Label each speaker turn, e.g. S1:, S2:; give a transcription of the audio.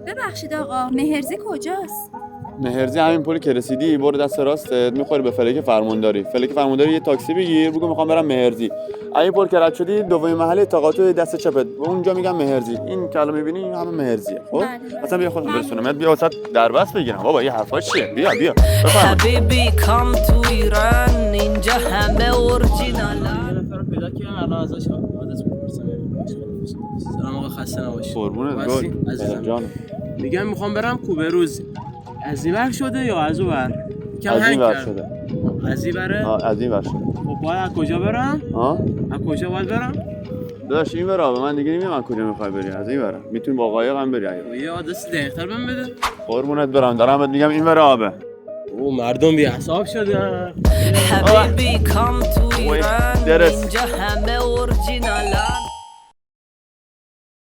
S1: ببخشید آقا، مهرزی کجاست؟
S2: مهرزی همین پلی که رسیدی برو دست راستت میخوری به فلک فرمانداری. فلک فرمانداری یه تاکسی بگیر بگو میخوام برم مهرزی. این پل که رد شدی دومین محله تقاطع دست چپت اونجا میگم مهرزی. این که الان میبینی همه مهرزیه. خب اصلا بیا خودم برسونمت. بیا وسط دربست بگیرم. بابا این حرفا چیه؟ بیا
S3: حبیبی کام تو ایران اینجا همه اورجینال.
S4: یه نفر پیدا کردم الان ازش عادت می‌پرسم. سلام آقا، خسته نباشی.
S2: قربونت
S4: عزیزم
S2: جان.
S4: میگم میخوام برم کوبروز. از این ور شده یا از اون ور؟
S2: از این ور شده.
S4: از این وره؟
S2: از این ور شده.
S4: خب باید از کجا برم؟ از کجا باید برم؟
S2: داداش این ور آبه من دیگه نمیدونم کجا میخوای بری. از این ور میتونی با قایق هم بری.
S4: یه آدرس دقیق‌تر بهم بده.
S2: قربونت برم دارم بهت میگم این ور آبه.
S4: او مردم بی حساب شدن.
S3: حبیبی کام تو ایران اینجا همه اورجینال.